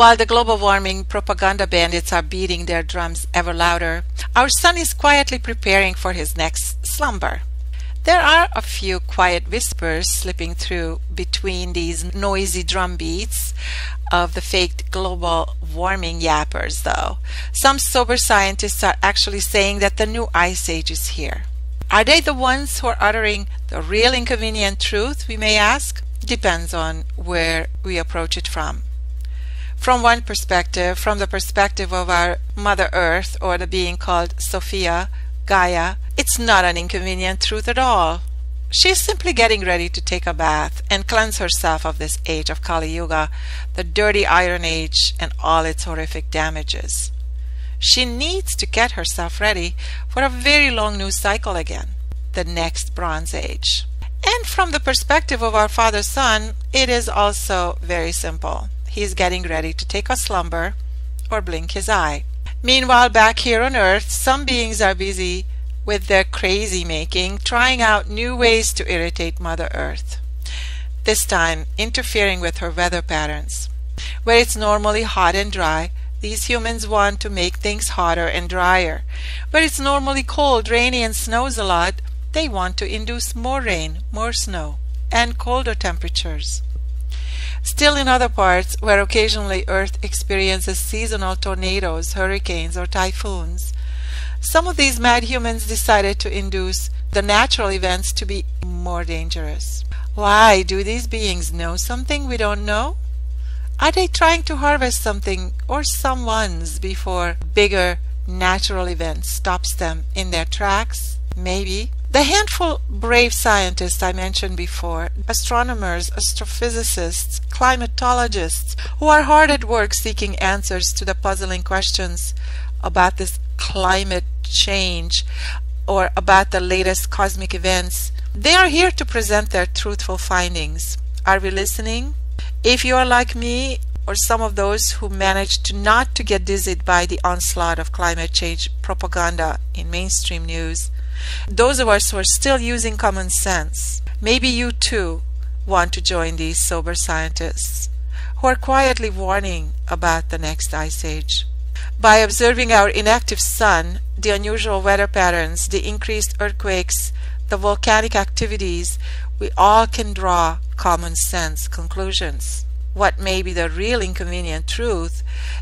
While the global warming propaganda bandits are beating their drums ever louder, our sun is quietly preparing for his next slumber. There are a few quiet whispers slipping through between these noisy drum beats of the faked global warming yappers, though. Some sober scientists are actually saying that the new ice age is here. Are they the ones who are uttering the real inconvenient truth, we may ask? Depends on where we approach it from. From one perspective, from the perspective of our Mother Earth, or the being called Sophia, Gaia, it's not an inconvenient truth at all. She's simply getting ready to take a bath and cleanse herself of this age of Kali Yuga, the dirty Iron Age and all its horrific damages. She needs to get herself ready for a very long new cycle again, the next Bronze Age. And from the perspective of our Father Sun, it is also very simple. He's getting ready to take a slumber or blink his eye. Meanwhile, back here on Earth, some beings are busy with their crazy making, trying out new ways to irritate Mother Earth. This time, interfering with her weather patterns. Where it's normally hot and dry, these humans want to make things hotter and drier. Where it's normally cold, rainy, and snows a lot, they want to induce more rain, more snow, and colder temperatures. Still, in other parts, where occasionally Earth experiences seasonal tornadoes, hurricanes, or typhoons, some of these mad humans decided to induce the natural events to be more dangerous. Why? Do these beings know something we don't know? Are they trying to harvest something or someone's before bigger natural events stops them in their tracks? Maybe. The handful brave scientists I mentioned before, astronomers, astrophysicists, climatologists, who are hard at work seeking answers to the puzzling questions about this climate change or about the latest cosmic events, they are here to present their truthful findings. Are we listening? If you are like me, or some of those who managed to not to get dizzied by the onslaught of climate change propaganda in mainstream news, those of us who are still using common sense, maybe you too want to join these sober scientists who are quietly warning about the next ice age. By observing our inactive sun, the unusual weather patterns, the increased earthquakes, the volcanic activities, we all can draw common sense conclusions. What may be the real inconvenient truth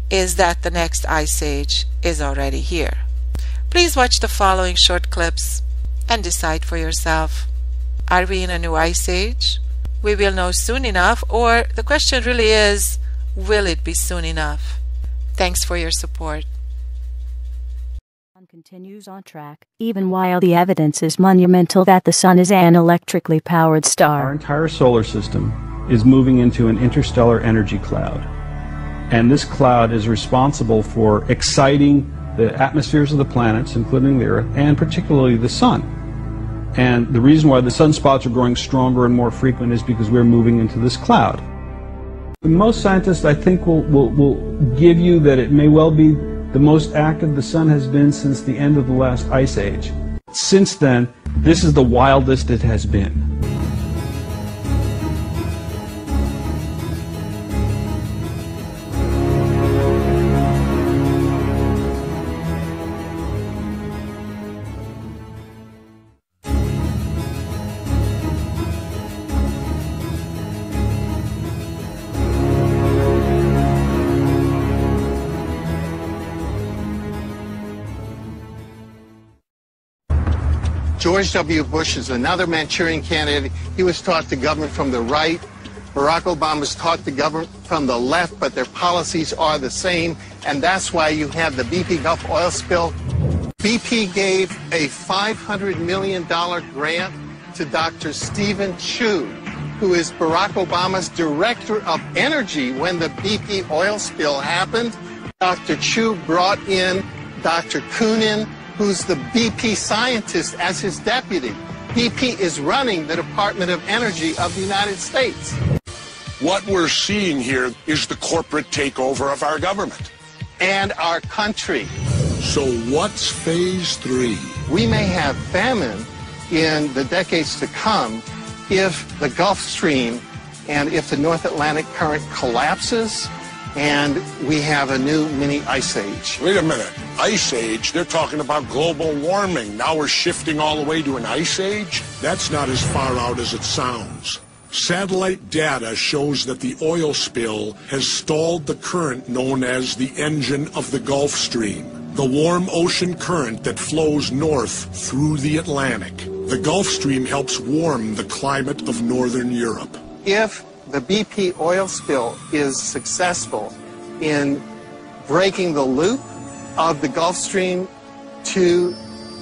is that the next ice age is already here. Please watch the following short clips and decide for yourself. Are we in a new ice age? We will know soon enough, or the question really is, will it be soon enough? Thanks for your support. Continues on track, even while the evidence is monumental that the sun is an electrically powered star. Our entire solar system is moving into an interstellar energy cloud. And this cloud is responsible for exciting the atmospheres of the planets, including the Earth, and particularly the sun. And the reason why the sunspots are growing stronger and more frequent is because we're moving into this cloud. Most scientists, I think, will give you that it may well be the most active the sun has been since the end of the last ice age. Since then, this is the wildest it has been. George W. Bush is another Manchurian candidate. He was taught to govern from the right. Barack Obama was taught to govern from the left, but their policies are the same, and that's why you have the BP Gulf oil spill. BP gave a $500 million grant to Dr. Stephen Chu, who is Barack Obama's director of energy when the BP oil spill happened. Dr. Chu brought in Dr. Coonan, who's the BP scientist, as his deputy. BP is running the Department of Energy of the United States. What we're seeing here is the corporate takeover of our government. And our country. So what's phase 3? We may have famine in the decades to come if the Gulf Stream and if the North Atlantic current collapses, and we have a new mini ice age. Wait a minute. Ice age? They're talking about global warming. Now we're shifting all the way to an ice age? That's not as far out as it sounds. Satellite data shows that the oil spill has stalled the current known as the engine of the Gulf Stream, the warm ocean current that flows north through the Atlantic. The Gulf Stream helps warm the climate of northern Europe. If the BP oil spill is successful in breaking the loop of the Gulf Stream to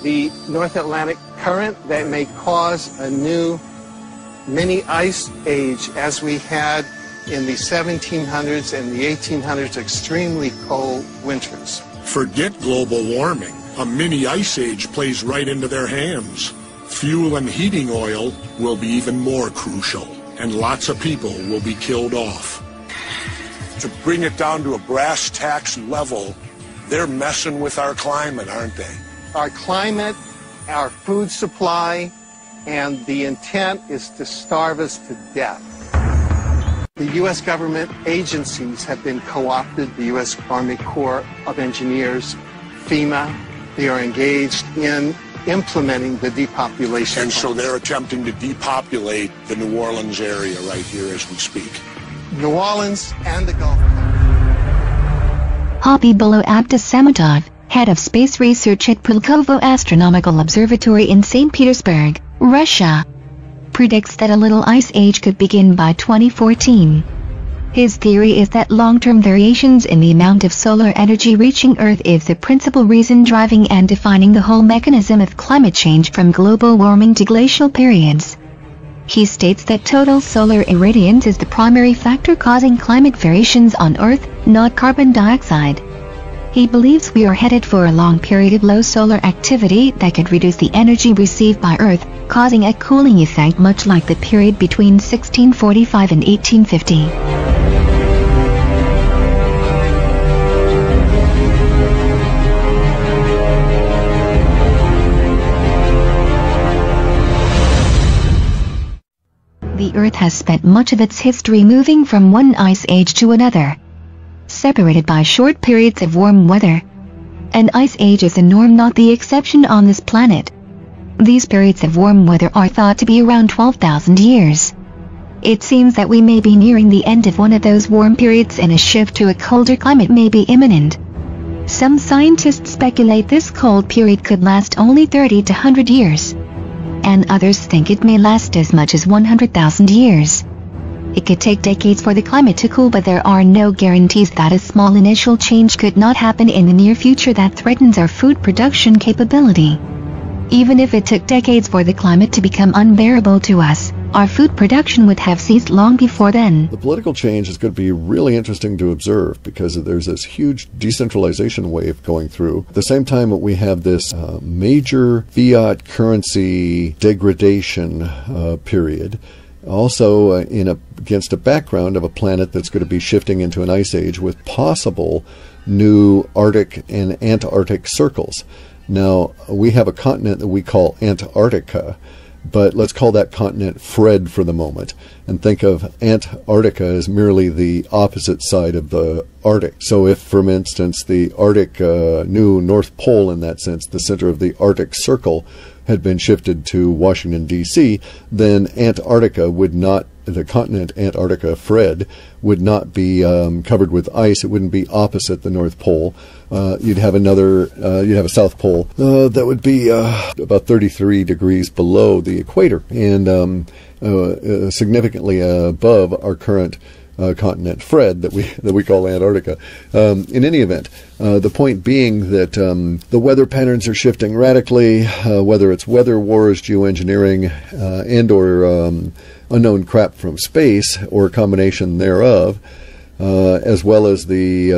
the North Atlantic current, that may cause a new mini ice age as we had in the 1700s and the 1800s, extremely cold winters. Forget global warming. A mini ice age plays right into their hands. Fuel and heating oil will be even more crucial, and lots of people will be killed off. To bring it down to a brass tacks level, they're messing with our climate, aren't they? Our climate, our food supply, and the intent is to starve us to death. The U.S. government agencies have been co-opted, the U.S. Army Corps of Engineers, FEMA. They are engaged in implementing the depopulation. And so they're attempting to depopulate the New Orleans area right here as we speak. New Orleans and the Gulf. Habibullah Abdus-Samatov, head of space research at Pulkovo Astronomical Observatory in St. Petersburg, Russia, predicts that a little ice age could begin by 2014. His theory is that long-term variations in the amount of solar energy reaching Earth is the principal reason driving and defining the whole mechanism of climate change from global warming to glacial periods. He states that total solar irradiance is the primary factor causing climate variations on Earth, not carbon dioxide. He believes we are headed for a long period of low solar activity that could reduce the energy received by Earth, causing a cooling effect much like the period between 1645 and 1850. The Earth has spent much of its history moving from one ice age to another, separated by short periods of warm weather. An ice age is the norm, not the exception on this planet. These periods of warm weather are thought to be around 12,000 years. It seems that we may be nearing the end of one of those warm periods and a shift to a colder climate may be imminent. Some scientists speculate this cold period could last only 30 to 100 years. And others think it may last as much as 100,000 years. It could take decades for the climate to cool, but there are no guarantees that a small initial change could not happen in the near future that threatens our food production capability. Even if it took decades for the climate to become unbearable to us, our food production would have ceased long before then. The political change is going to be really interesting to observe because there's this huge decentralization wave going through. At the same time, we have this major fiat currency degradation period. Also against a background of a planet that's going to be shifting into an ice age with possible new Arctic and Antarctic circles. Now, we have a continent that we call Antarctica, but let's call that continent Fred for the moment, and think of Antarctica as merely the opposite side of the Arctic. So if, for instance, the Arctic new North Pole, in that sense, the center of the Arctic Circle, had been shifted to Washington, D.C., then Antarctica would not, the continent Antarctica, Fred, would not be covered with ice. It wouldn't be opposite the North Pole. You'd have a South Pole that would be about 33 degrees below the equator and significantly above our current continent Fred that we call Antarctica. In any event, the point being that the weather patterns are shifting radically, whether it's weather wars, geoengineering, and or unknown crap from space or a combination thereof, as well as the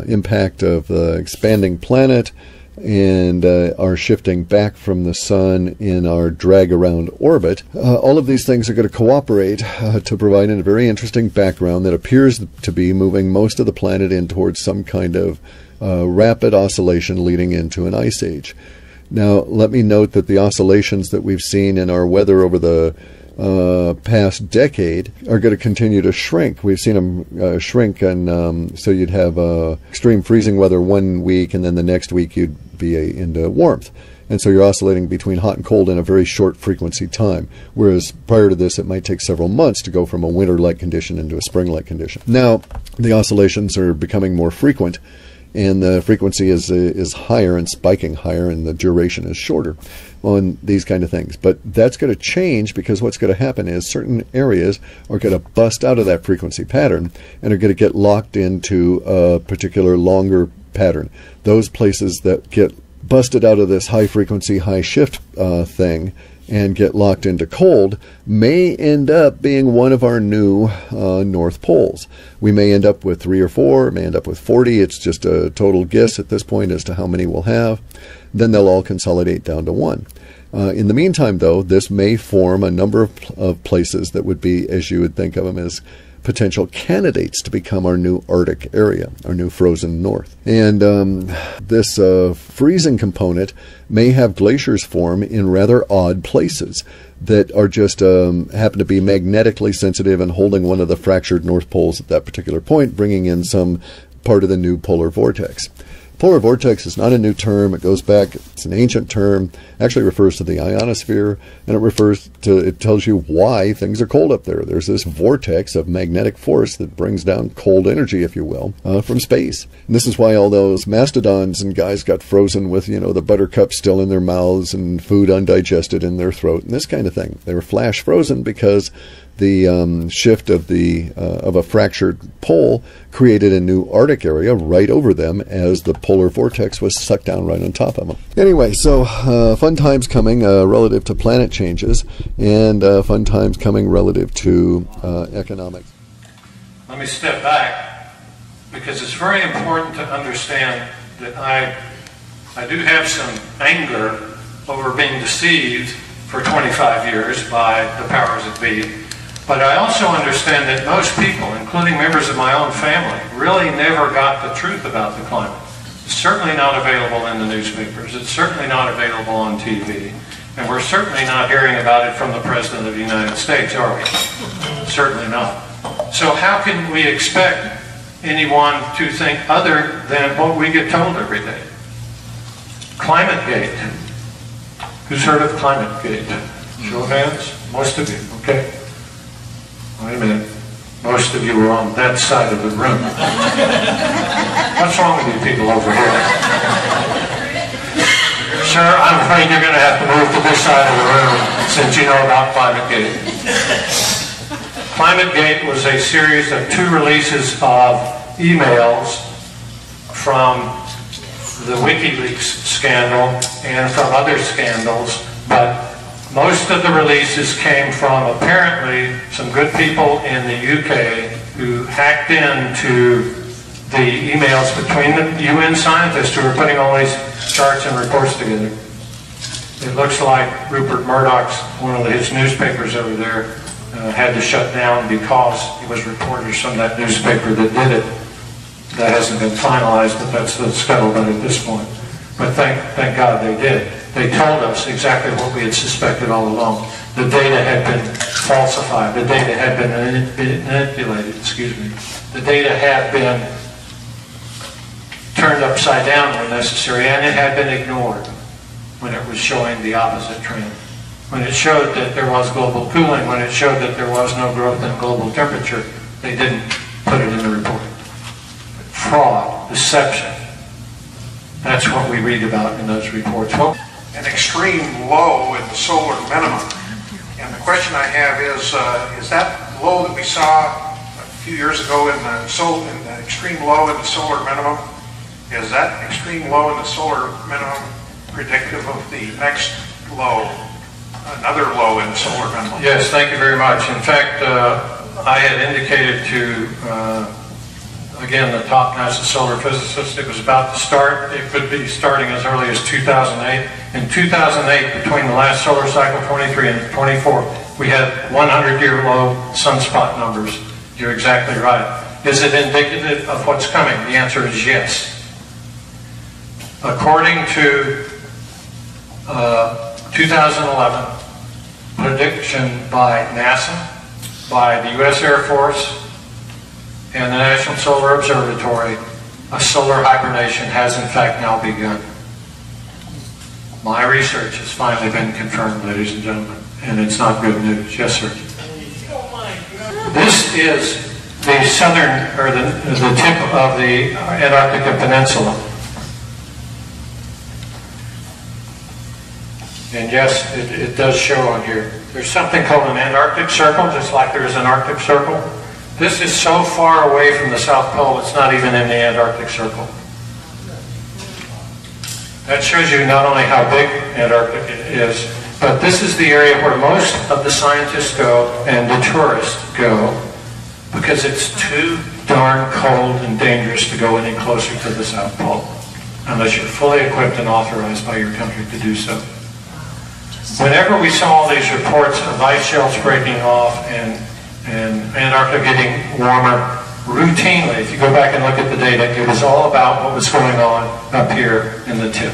impact of the expanding planet and our shifting back from the sun in our drag around orbit. All of these things are going to cooperate to provide a very interesting background that appears to be moving most of the planet in towards some kind of rapid oscillation leading into an ice age. Now, let me note that the oscillations that we've seen in our weather over the past decade are going to continue to shrink. We've seen them shrink, and so you'd have extreme freezing weather one week, and then the next week you'd be into warmth. And so you're oscillating between hot and cold in a very short frequency time, whereas prior to this it might take several months to go from a winter-like condition into a spring-like condition. Now the oscillations are becoming more frequent, and the frequency is higher and spiking higher, and the duration is shorter on these kind of things. But that's going to change, because what's going to happen is certain areas are going to bust out of that frequency pattern and are going to get locked into a particular longer pattern. Those places that get busted out of this high frequency, high shift thing and get locked into cold may end up being one of our new North Poles. We may end up with 3 or 4, may end up with 40. It's just a total guess at this point as to how many we'll have. Then they'll all consolidate down to 1. In the meantime, though, this may form a number of places that would be, as you would think of them, as potential candidates to become our new Arctic area, our new frozen north. And this freezing component may have glaciers form in rather odd places that are just happen to be magnetically sensitive and holding one of the fractured North Poles at that particular point, bringing in some part of the new polar vortex. Polar vortex is not a new term. It goes back, it's an ancient term, actually refers to the ionosphere, and it tells you why things are cold up there. There's this vortex of magnetic force that brings down cold energy, if you will, from space. And this is why all those mastodons and guys got frozen with, the buttercup still in their mouths and food undigested in their throat and this kind of thing. They were flash frozen because the shift of a fractured pole created a new Arctic area right over them as the polar vortex was sucked down right on top of them. Anyway, so fun times coming relative to planet changes, and fun times coming relative to economics. Let me step back, because it's very important to understand that I do have some anger over being deceived for 25 years by the powers that be. But I also understand that most people, including members of my own family, really never got the truth about the climate. It's certainly not available in the newspapers. It's certainly not available on TV. And we're certainly not hearing about it from the President of the United States, are we? Certainly not. So how can we expect anyone to think other than what we get told every day? Climategate. Who's heard of Climategate? Show of hands? Most of you, okay. Wait a minute. Most of you were on that side of the room. What's wrong with you people over here? Sir, I'm afraid you're going to have to move to this side of the room since you know about Climategate. Climategate was a series of 2 releases of emails from the WikiLeaks scandal and from other scandals, but most of the releases came from apparently some good people in the UK who hacked into the emails between the UN scientists who were putting all these charts and reports together. It looks like Rupert Murdoch's, one of his newspapers over there, had to shut down because he was reporters from that newspaper that did it. That hasn't been finalized, but that's the scuttlebutt at this point. But thank God they did. They told us exactly what we had suspected all along. The data had been falsified. The data had been manipulated, The data had been turned upside down when necessary, and it had been ignored when it was showing the opposite trend. When it showed that there was global cooling, when it showed that there was no growth in global temperature, they didn't put it in the report. Fraud, deception. That's what we read about in those reports. Well, an extreme low in the solar minimum. And the question I have is that low that we saw a few years ago in the extreme low in the solar minimum, is that extreme low in the solar minimum predictive of the next low, another low in the solar minimum? Yes, thank you very much. In fact, I had indicated to again, the top NASA solar physicist, it was about to start. It could be starting as early as 2008. In 2008, between the last solar cycle, 23 and 24, we had 100-year low sunspot numbers. You're exactly right. Is it indicative of what's coming? The answer is yes. According to 2011, prediction by NASA, by the U.S. Air Force, and the National Solar Observatory, a solar hibernation has in fact now begun. My research has finally been confirmed, ladies and gentlemen, and it's not good news. Yes, sir. This is the southern, or the tip of the Antarctica Peninsula. And yes, it does show on here. There's something called an Antarctic Circle, just like there is an Arctic Circle. This is so far away from the South Pole, it's not even in the Antarctic Circle. That shows you not only how big Antarctica is, but this is the area where most of the scientists go and the tourists go, because it's too darn cold and dangerous to go any closer to the South Pole, unless you're fully equipped and authorized by your country to do so. Whenever we saw all these reports of ice shelves breaking off and Antarctica getting warmer, routinely, if you go back and look at the data, it was all about what was going on up here in the tip.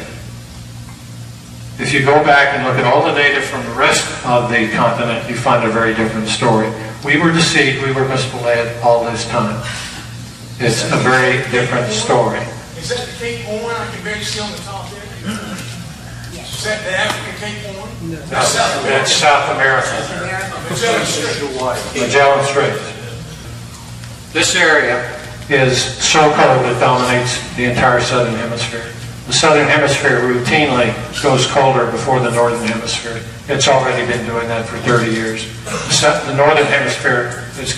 If you go back and look at all the data from the rest of the continent, you find a very different story. We were deceived, we were misled all this time. It's a very different story. Is that the Cape Horn? I can barely see on the top there. Is that the African Cape Horn? No. That's South America. Magellan Strait. This area is so cold it dominates the entire southern hemisphere. The southern hemisphere routinely goes colder before the northern hemisphere. It's already been doing that for 30 years. The northern hemisphere is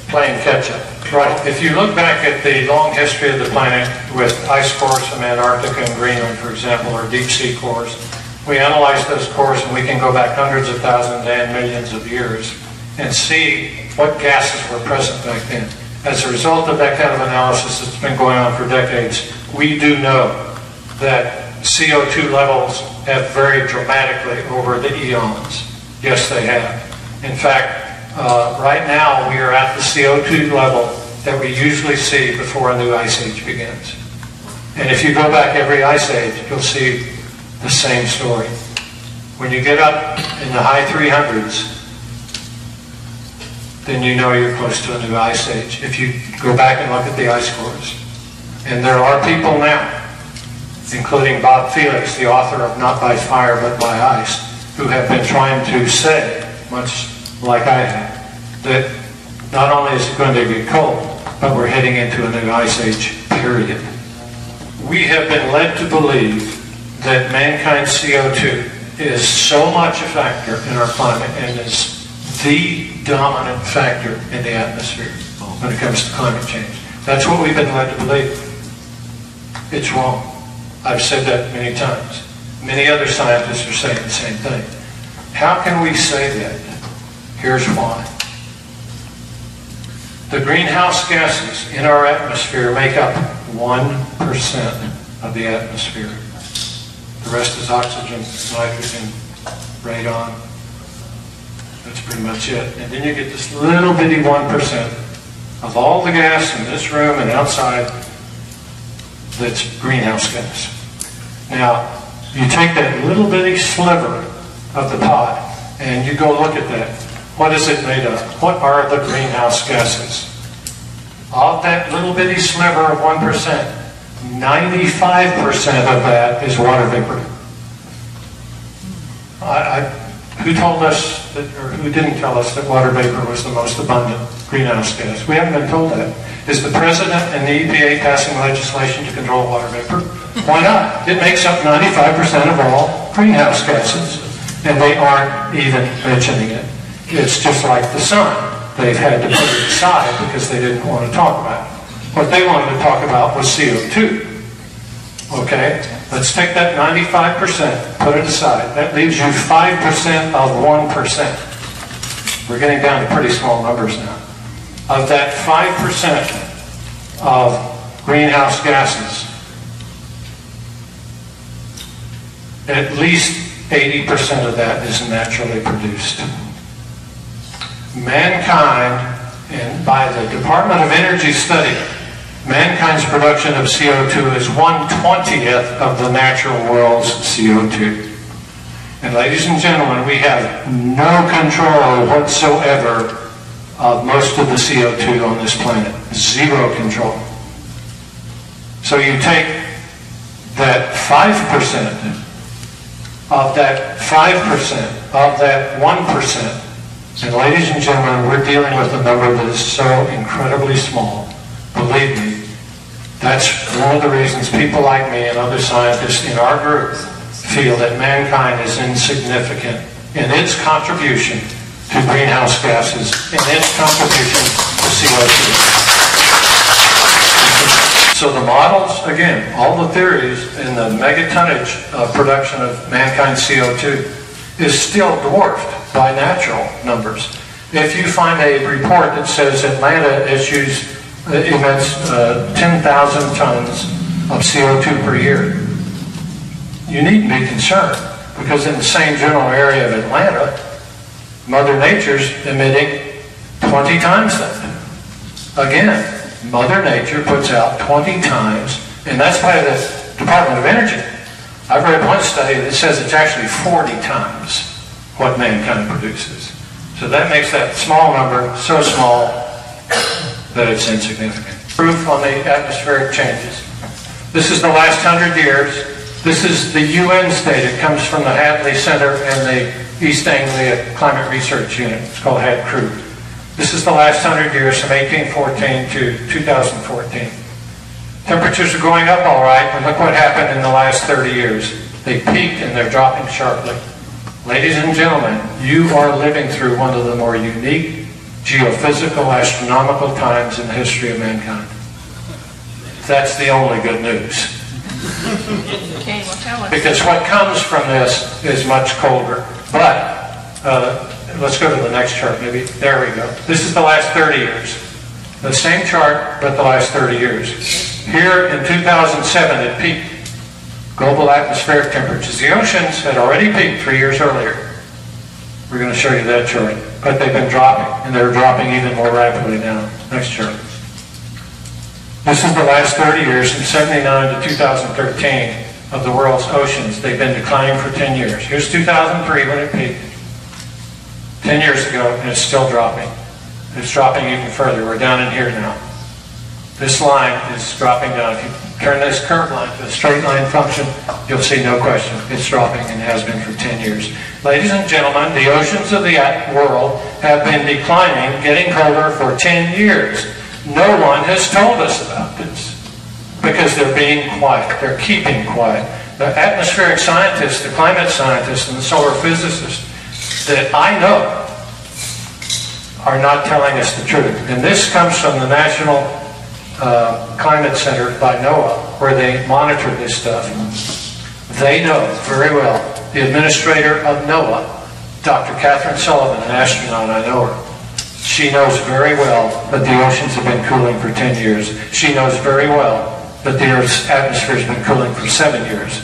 playing catch-up. Right. If you look back at the long history of the planet with ice cores from Antarctica and Greenland, for example, or deep sea cores, we analyze those cores and we can go back hundreds of thousands and millions of years and see what gases were present back then. As a result of that kind of analysis that's been going on for decades, we do know that CO2 levels have varied dramatically over the eons. Yes, they have. In fact, right now we are at the CO2 level that we usually see before a new ice age begins. And if you go back every ice age, you'll see the same story. When you get up in the high 300s, then you know you're close to a new ice age. If you go back and look at the ice cores. And there are people now, including Bob Felix, the author of Not by Fire but by Ice, who have been trying to say, much like I have, that not only is it going to get cold, but we're heading into a new ice age, period. We have been led to believe that mankind's CO2 is so much a factor in our climate and is the dominant factor in the atmosphere when it comes to climate change. That's what we've been led to believe. It's wrong. I've said that many times. Many other scientists are saying the same thing. How can we say that? Here's why. The greenhouse gases in our atmosphere make up 1% of the atmosphere. The rest is oxygen, nitrogen, radon. That's pretty much it. And then you get this little bitty 1% of all the gas in this room and outside that's greenhouse gas. Now, you take that little bitty sliver of the pot and you go look at that. What is it made of? What are the greenhouse gases? Of that little bitty sliver of 1%, 95% of that is water vapor. Who told us that, or who didn't tell us that water vapor was the most abundant greenhouse gas? We haven't been told that. Is the President and the EPA passing legislation to control water vapor? Why not? It makes up 95% of all greenhouse gases, and they aren't even mentioning it. It's just like the sun. They've had to put it aside because they didn't want to talk about it. What they wanted to talk about was CO2. Okay? Let's take that 95%, put it aside. That leaves you 5% of 1%. We're getting down to pretty small numbers now. Of that 5% of greenhouse gases, at least 80% of that is naturally produced. Mankind, and by the Department of Energy study, mankind's production of CO2 is 1/20th of the natural world's CO2. And ladies and gentlemen, we have no control whatsoever of most of the CO2 on this planet. Zero control. So you take that 5% of that 5% of that 1%, and ladies and gentlemen, we're dealing with a number that is so incredibly small. Believe me, that's one of the reasons people like me and other scientists in our group feel that mankind is insignificant in its contribution to greenhouse gases and its contribution to CO2. So the models, again, all the theories in the megatonnage of production of mankind's CO2 is still dwarfed by natural numbers. If you find a report that says Atlanta emits 10,000 tons of CO2 per year, you need to be concerned, because in the same general area of Atlanta, Mother Nature's emitting 20 times that. Again, Mother Nature puts out 20 times, and that's by the Department of Energy. I've read one study that says it's actually 40 times what mankind produces. So that makes that small number so small that it's insignificant. Proof on the atmospheric changes. This is the last 100 years. This is the UN's data. It comes from the Hadley Center and the East Anglia Climate Research Unit. It's called HADCRU. This is the last 100 years from 1814 to 2014. Temperatures are going up all right, but look what happened in the last 30 years. They peaked and they're dropping sharply. Ladies and gentlemen, you are living through one of the more unique geophysical, astronomical times in the history of mankind. That's the only good news. Because what comes from this is much colder. But let's go to the next chart, maybe. There we go. This is the last 30 years. The same chart, but the last 30 years. Here in 2007, it peaked. Global atmospheric temperatures. The oceans had already peaked 3 years earlier. We're going to show you that chart. But they've been dropping, and they're dropping even more rapidly now. Next chart. This is the last 30 years, from 79 to 2013, of the world's oceans. They've been declining for 10 years. Here's 2003 when it peaked. 10 years ago, and it's still dropping. It's dropping even further. We're down in here now. This line is dropping down. If you turn this curved line to a straight line function, you'll see no question. It's dropping and has been for 10 years. Ladies and gentlemen, the oceans of the world have been declining, getting colder for 10 years. No one has told us about this because they're being quiet. They're keeping quiet. The atmospheric scientists, the climate scientists, and the solar physicists that I know are not telling us the truth. And this comes from the National Climate Center by NOAA, where they monitor this stuff. They know very well. The administrator of NOAA, Dr. Catherine Sullivan, an astronaut, I know her. She knows very well that the oceans have been cooling for 10 years. She knows very well that the Earth's atmosphere has been cooling for 7 years.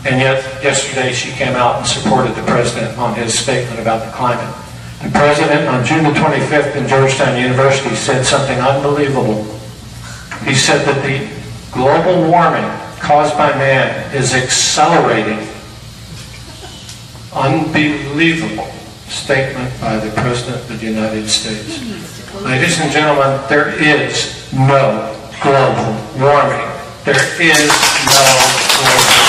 And yet, yesterday she came out and supported the President on his statement about the climate. The President, on June the 25th in Georgetown University, said something unbelievable. He said that the global warming caused by man is accelerating. Unbelievable statement by the President of the United States. Ladies and gentlemen, there is no global warming. There is no global warming.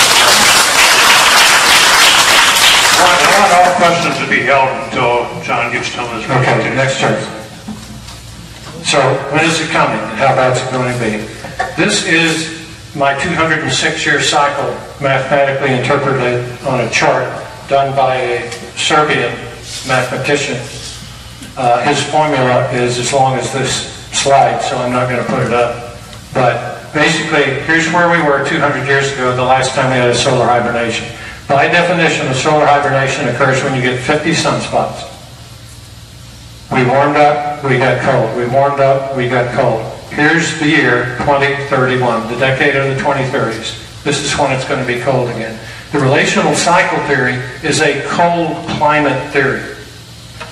I want all questions to be held until John gets done with his presentation. Okay, next chart. So, when is it coming and how bad is it going to be? This is my 206-year cycle mathematically interpreted on a chart done by a Serbian mathematician. His formula is as long as this slide, so I'm not going to put it up. But basically, here's where we were 200 years ago, the last time we had a solar hibernation. By definition, a solar hibernation occurs when you get 50 sunspots. We warmed up, we got cold. We warmed up, we got cold. Here's the year 2031, the decade of the 2030s. This is when it's going to be cold again. The relational cycle theory is a cold climate theory.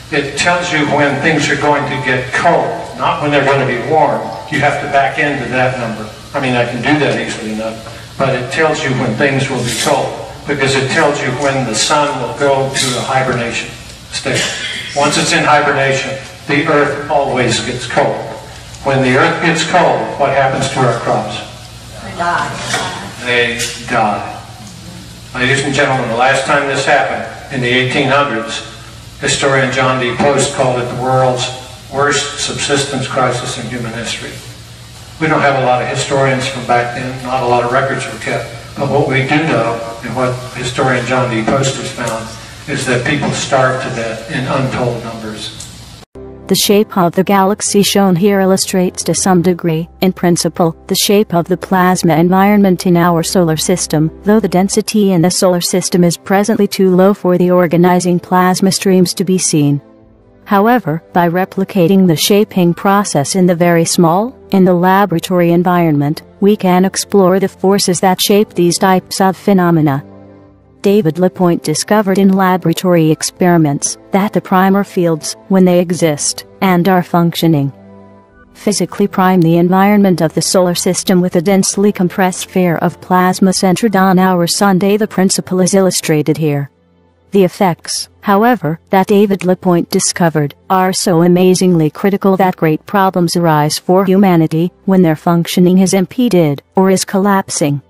It tells you when things are going to get cold, not when they're going to be warm. You have to back into that number. I mean, I can do that easily enough, but it tells you when things will be cold. because it tells you when the sun will go to a hibernation state. Once it's in hibernation, the earth always gets cold. When the earth gets cold, what happens to our crops? They die. Ladies and gentlemen, the last time this happened, in the 1800s, historian John D. Post called it the world's worst subsistence crisis in human history. We don't have a lot of historians from back then, not a lot of records were kept, but what we do know, and what historian John D. Post has found, is that people starved to death in untold numbers. The shape of the galaxy shown here illustrates to some degree, in principle, the shape of the plasma environment in our solar system, though the density in the solar system is presently too low for the organizing plasma streams to be seen. However, by replicating the shaping process in the very small, in the laboratory environment, we can explore the forces that shape these types of phenomena. David Lapointe discovered in laboratory experiments that the primer fields, when they exist and are functioning, physically prime the environment of the solar system with a densely compressed sphere of plasma centered on our Sun. The principle is illustrated here. The effects, however, that David Lapointe discovered are so amazingly critical that great problems arise for humanity when their functioning is impeded or is collapsing.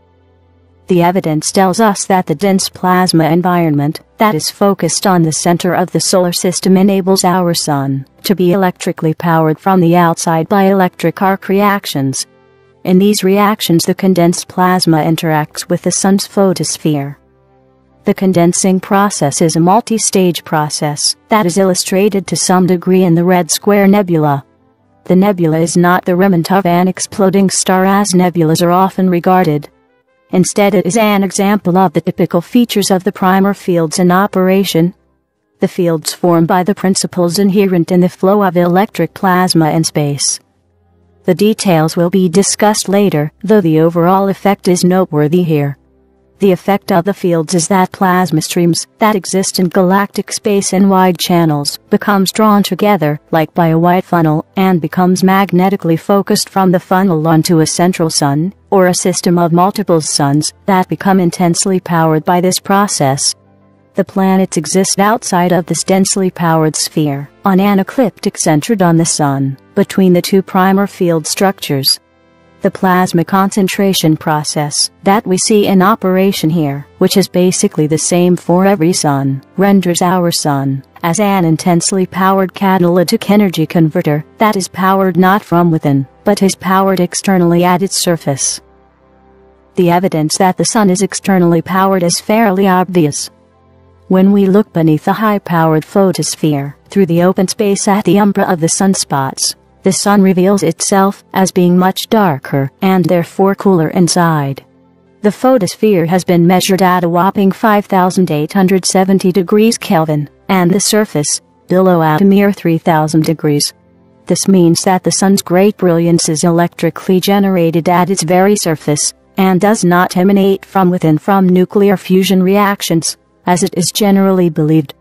The evidence tells us that the dense plasma environment that is focused on the center of the solar system enables our Sun to be electrically powered from the outside by electric arc reactions. In these reactions, the condensed plasma interacts with the Sun's photosphere. The condensing process is a multi-stage process that is illustrated to some degree in the Red Square Nebula. The nebula is not the remnant of an exploding star as nebulas are often regarded. Instead, it is an example of the typical features of the primer fields in operation. The fields formed by the principles inherent in the flow of electric plasma in space. The details will be discussed later, though the overall effect is noteworthy here. The effect of the fields is that plasma streams that exist in galactic space in wide channels becomes drawn together like by a wide funnel and becomes magnetically focused from the funnel onto a central sun, or a system of multiple suns that become intensely powered by this process. The planets exist outside of this densely powered sphere, on an ecliptic centered on the Sun, between the two primer field structures. The plasma concentration process that we see in operation here, which is basically the same for every sun, renders our Sun as an intensely powered catalytic energy converter that is powered not from within, but is powered externally at its surface. The evidence that the Sun is externally powered is fairly obvious. When we look beneath the high-powered photosphere, through the open space at the umbra of the sunspots, the Sun reveals itself as being much darker and therefore cooler inside. The photosphere has been measured at a whopping 5,870 degrees Kelvin, and the surface, below at a mere 3,000 degrees. This means that the Sun's great brilliance is electrically generated at its very surface, and does not emanate from within from nuclear fusion reactions, as it is generally believed.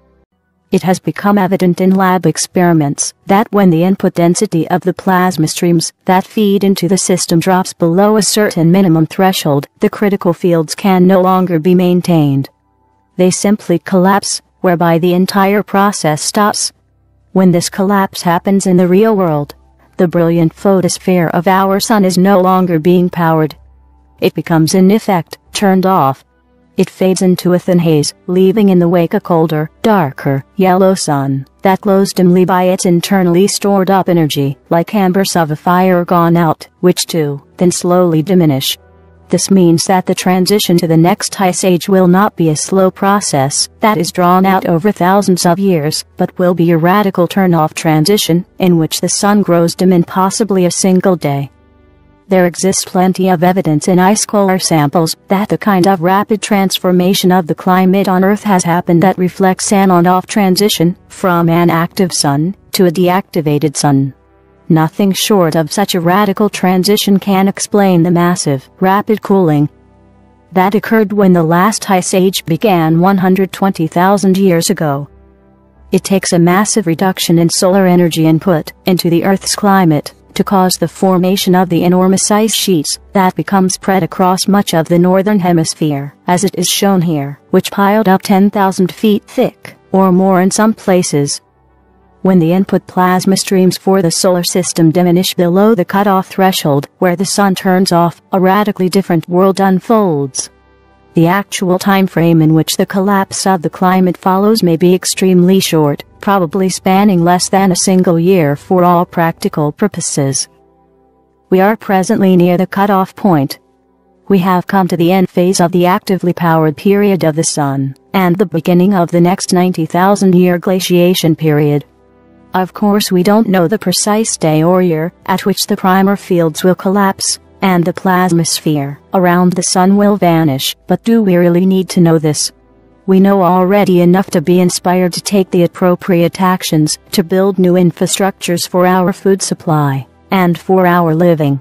It has become evident in lab experiments that when the input density of the plasma streams that feed into the system drops below a certain minimum threshold, the critical fields can no longer be maintained. They simply collapse, whereby the entire process stops. When this collapse happens in the real world, the brilliant photosphere of our Sun is no longer being powered. It becomes in effect turned off. It fades into a thin haze, leaving in the wake a colder, darker, yellow Sun that glows dimly by its internally stored up energy, like embers of a fire gone out, which too then slowly diminish. This means that the transition to the next ice age will not be a slow process that is drawn out over thousands of years, but will be a radical turn-off transition, in which the Sun grows dim in possibly a single day. There exists plenty of evidence in ice core samples that the kind of rapid transformation of the climate on Earth has happened that reflects an on-off transition from an active Sun to a deactivated Sun. Nothing short of such a radical transition can explain the massive, rapid cooling that occurred when the last ice age began 120,000 years ago. It takes a massive reduction in solar energy input into the Earth's climate to cause the formation of the enormous ice sheets that become spread across much of the northern hemisphere, as it is shown here, which piled up 10,000 feet thick, or more in some places. When the input plasma streams for the solar system diminish below the cutoff threshold, where the sun turns off, a radically different world unfolds. The actual time frame in which the collapse of the climate follows may be extremely short, probably spanning less than a single year for all practical purposes. We are presently near the cutoff point. We have come to the end phase of the actively powered period of the sun, and the beginning of the next 90,000-year glaciation period. Of course, we don't know the precise day or year at which the primer fields will collapse, and the plasmasphere around the sun will vanish, but do we really need to know this? We know already enough to be inspired to take the appropriate actions to build new infrastructures for our food supply, and for our living.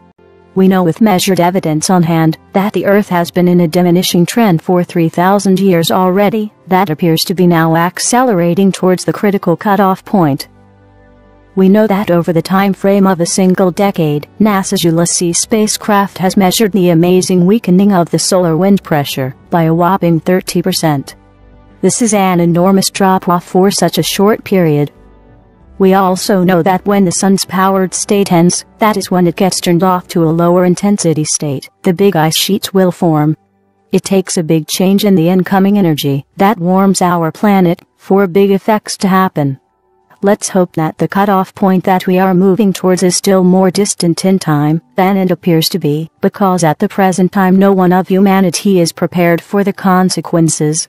We know with measured evidence on hand that the Earth has been in a diminishing trend for 3,000 years already, that appears to be now accelerating towards the critical cutoff point. We know that over the time frame of a single decade, NASA's Ulysses spacecraft has measured the amazing weakening of the solar wind pressure by a whopping 30%. This is an enormous drop-off for such a short period. We also know that when the sun's powered state ends, that is when it gets turned off to a lower intensity state, the big ice sheets will form. It takes a big change in the incoming energy that warms our planet for big effects to happen. Let's hope that the cutoff point that we are moving towards is still more distant in time than it appears to be, because at the present time no one of humanity is prepared for the consequences.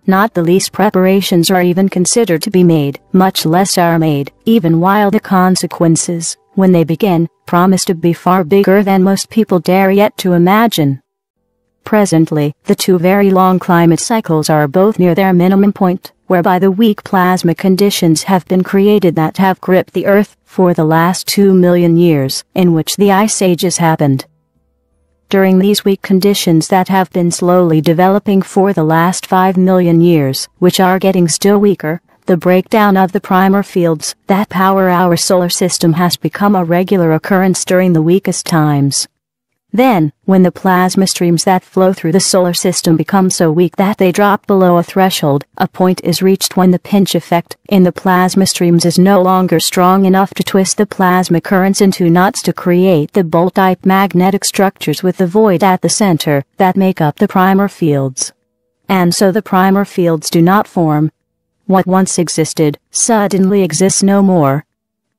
Not the least preparations are even considered to be made, much less are made, even while the consequences, when they begin, promise to be far bigger than most people dare yet to imagine. Presently, the two very long climate cycles are both near their minimum point, whereby the weak plasma conditions have been created that have gripped the Earth for the last 2 million years, in which the ice ages happened. During these weak conditions that have been slowly developing for the last 5 million years, which are getting still weaker, the breakdown of the primer fields that power our solar system has become a regular occurrence during the weakest times. Then, when the plasma streams that flow through the solar system become so weak that they drop below a threshold, a point is reached when the pinch effect in the plasma streams is no longer strong enough to twist the plasma currents into knots to create the bolt-type magnetic structures with the void at the center that make up the primer fields. And so the primer fields do not form. What once existed suddenly exists no more.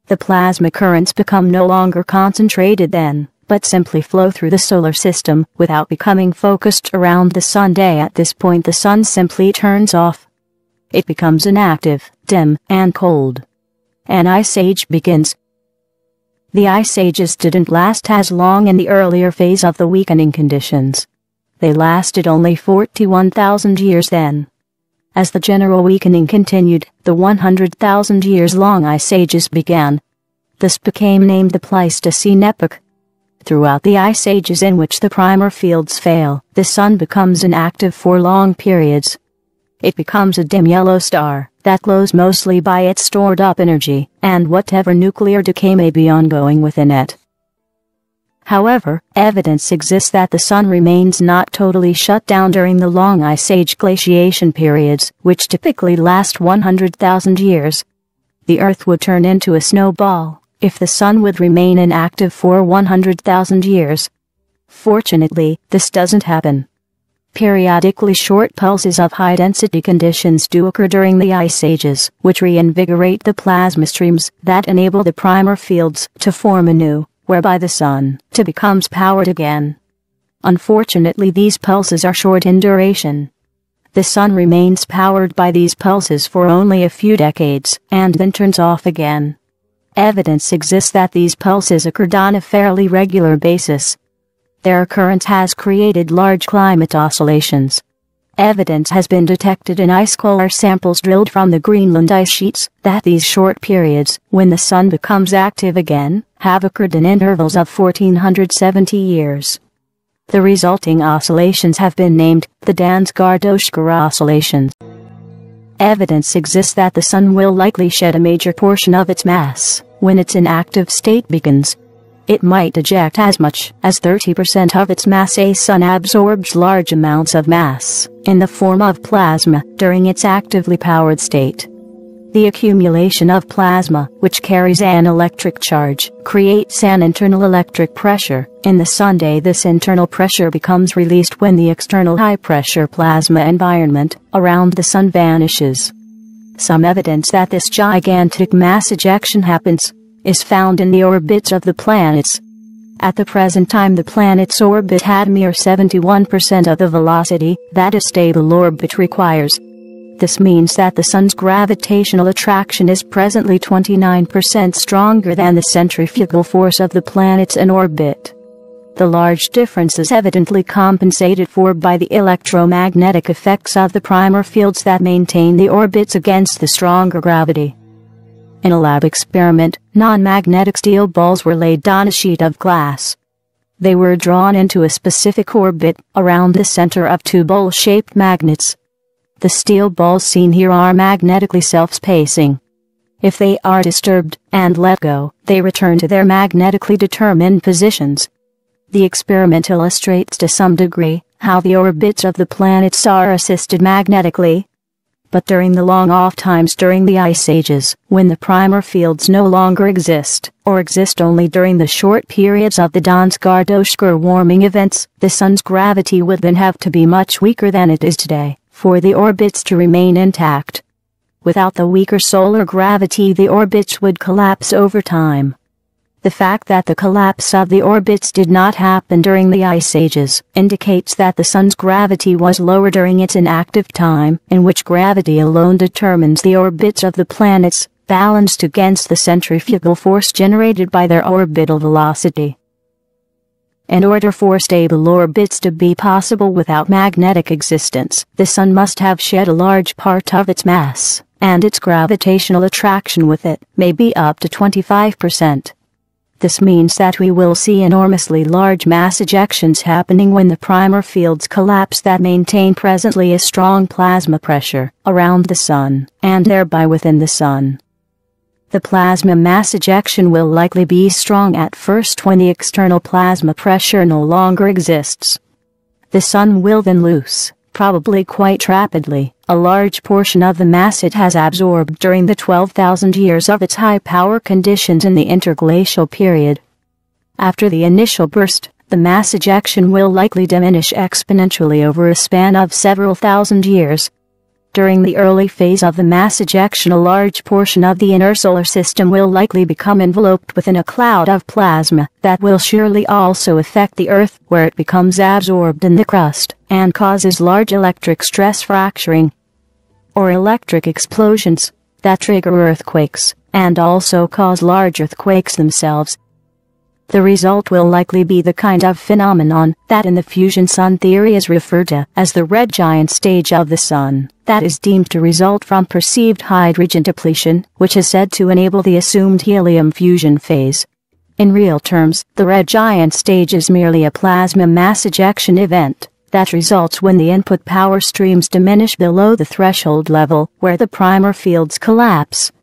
The plasma currents become no longer concentrated then, but simply flow through the solar system without becoming focused around the sun. At this point the sun simply turns off. It becomes inactive, dim, and cold. An ice age begins. The ice ages didn't last as long in the earlier phase of the weakening conditions. They lasted only 41,000 years then. As the general weakening continued, the 100,000 years long ice ages began. This became named the Pleistocene Epoch. Throughout the ice ages in which the primer fields fail, the sun becomes inactive for long periods. It becomes a dim yellow star that glows mostly by its stored-up energy, and whatever nuclear decay may be ongoing within it. However, evidence exists that the sun remains not totally shut down during the long ice age glaciation periods, which typically last 100,000 years. The Earth would turn into a snowball if the sun would remain inactive for 100,000 years. Fortunately, this doesn't happen. Periodically short pulses of high-density conditions do occur during the ice ages, which reinvigorate the plasma streams that enable the primer fields to form anew, whereby the sun becomes powered again. Unfortunately, these pulses are short in duration. The sun remains powered by these pulses for only a few decades, and then turns off again. Evidence exists that these pulses occurred on a fairly regular basis. Their occurrence has created large climate oscillations. Evidence has been detected in ice core samples drilled from the Greenland ice sheets that these short periods, when the sun becomes active again, have occurred in intervals of 1470 years. The resulting oscillations have been named the Dansgaard-Oeschger oscillations. Evidence exists that the sun will likely shed a major portion of its mass when its inactive state begins. it might eject as much as 30% of its mass. A sun absorbs large amounts of mass in the form of plasma during its actively powered state. The accumulation of plasma, which carries an electric charge, creates an internal electric pressure in the sun. This internal pressure becomes released when the external high-pressure plasma environment around the sun vanishes. Some evidence that this gigantic mass ejection happens is found in the orbits of the planets. At the present time, the planet's orbit had mere 71% of the velocity that a stable orbit requires. This means that the sun's gravitational attraction is presently 29% stronger than the centrifugal force of the planets in orbit. The large difference is evidently compensated for by the electromagnetic effects of the primer fields that maintain the orbits against the stronger gravity. In a lab experiment, non-magnetic steel balls were laid on a sheet of glass. They were drawn into a specific orbit around the center of two bowl-shaped magnets. The steel balls seen here are magnetically self-spacing. If they are disturbed and let go, they return to their magnetically determined positions. The experiment illustrates to some degree how the orbits of the planets are assisted magnetically. But during the long off times during the ice ages, when the primer fields no longer exist, or exist only during the short periods of the Donskoy warming events, the sun's gravity would then have to be much weaker than it is today for the orbits to remain intact. Without the weaker solar gravity, the orbits would collapse over time. The fact that the collapse of the orbits did not happen during the ice ages indicates that the sun's gravity was lower during its inactive time, in which gravity alone determines the orbits of the planets, balanced against the centrifugal force generated by their orbital velocity. In order for stable orbits to be possible without magnetic existence, the sun must have shed a large part of its mass, and its gravitational attraction with it may be up to 25%. This means that we will see enormously large mass ejections happening when the primer fields collapse that maintain presently a strong plasma pressure around the sun, and thereby within the sun. The plasma mass ejection will likely be strong at first when the external plasma pressure no longer exists. The sun will then lose, probably quite rapidly, a large portion of the mass it has absorbed during the 12,000 years of its high power conditions in the interglacial period. After the initial burst, the mass ejection will likely diminish exponentially over a span of several thousand years. During the early phase of the mass ejection, a large portion of the inner solar system will likely become enveloped within a cloud of plasma that will surely also affect the Earth, where it becomes absorbed in the crust and causes large electric stress fracturing, or electric explosions, that trigger earthquakes, and also cause large earthquakes themselves. The result will likely be the kind of phenomenon that in the fusion sun theory is referred to as the red giant stage of the sun, that is deemed to result from perceived hydrogen depletion, which is said to enable the assumed helium fusion phase. In real terms, the red giant stage is merely a plasma mass ejection event that results when the input power streams diminish below the threshold level where the primer fields collapse.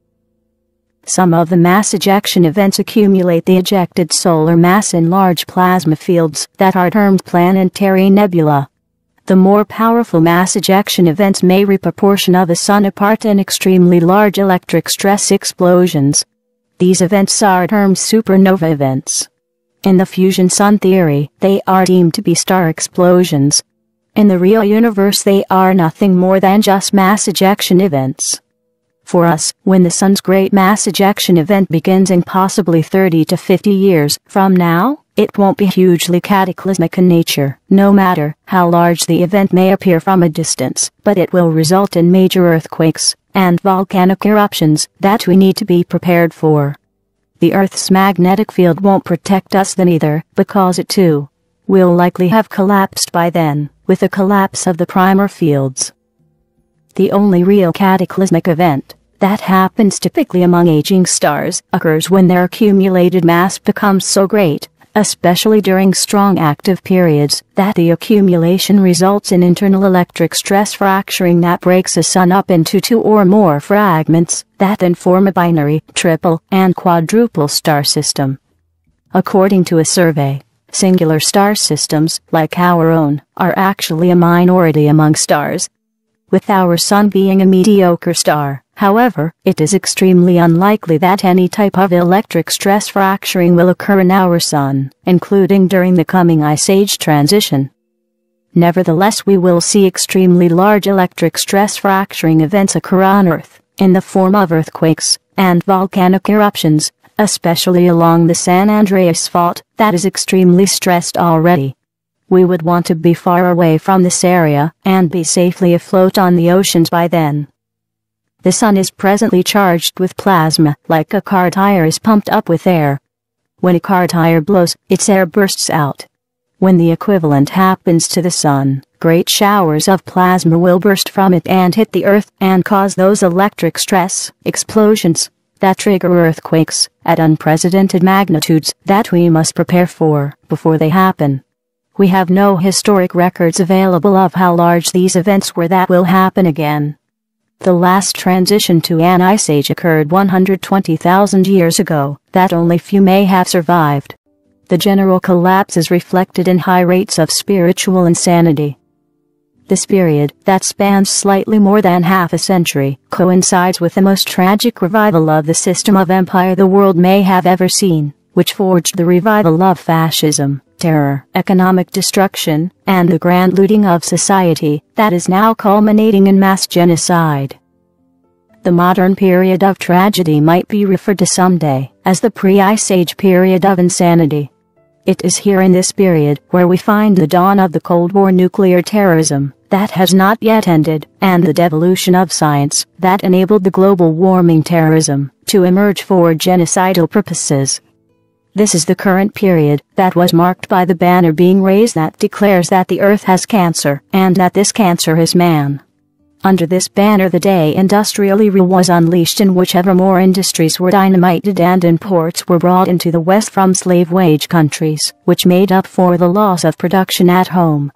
Some of the mass ejection events accumulate the ejected solar mass in large plasma fields that are termed planetary nebula. The more powerful mass ejection events may rip a portion of the sun apart in extremely large electric stress explosions. These events are termed supernova events. In the fusion sun theory, they are deemed to be star explosions. In the real universe, they are nothing more than just mass ejection events. For us, when the sun's great mass ejection event begins in possibly 30 to 50 years from now, it won't be hugely cataclysmic in nature, no matter how large the event may appear from a distance, but it will result in major earthquakes and volcanic eruptions that we need to be prepared for. The Earth's magnetic field won't protect us then either, because it too will likely have collapsed by then, with the collapse of the primer fields. The only real cataclysmic event that happens typically among aging stars occurs when their accumulated mass becomes so great, especially during strong active periods, that the accumulation results in internal electric stress fracturing that breaks a sun up into two or more fragments that then form a binary, triple, and quadruple star system. According to a survey, singular star systems, like our own, are actually a minority among stars. With our Sun being a mediocre star, however, it is extremely unlikely that any type of electric stress fracturing will occur in our Sun, including during the coming Ice Age transition. Nevertheless, we will see extremely large electric stress fracturing events occur on Earth, in the form of earthquakes and volcanic eruptions, especially along the San Andreas Fault, that is extremely stressed already. We would want to be far away from this area and be safely afloat on the oceans by then. The Sun is presently charged with plasma, like a car tire is pumped up with air. When a car tire blows, its air bursts out. When the equivalent happens to the Sun, great showers of plasma will burst from it and hit the Earth and cause those electric stress explosions that trigger earthquakes at unprecedented magnitudes that we must prepare for before they happen. We have no historic records available of how large these events were that will happen again. The last transition to an ice age occurred 120,000 years ago, that only few may have survived. The general collapse is reflected in high rates of spiritual insanity. This period, that spans slightly more than half a century, coincides with the most tragic revival of the system of empire the world may have ever seen, which forged the revival of fascism, terror, economic destruction, and the grand looting of society that is now culminating in mass genocide. The modern period of tragedy might be referred to someday as the pre-Ice Age period of insanity. It is here in this period where we find the dawn of the Cold War nuclear terrorism that has not yet ended, and the devolution of science that enabled the global warming terrorism to emerge for genocidal purposes. This is the current period that was marked by the banner being raised that declares that the Earth has cancer, and that this cancer is man. Under this banner the day industrial evil was unleashed in whichever more industries were dynamited and imports were brought into the West from slave-wage countries, which made up for the loss of production at home.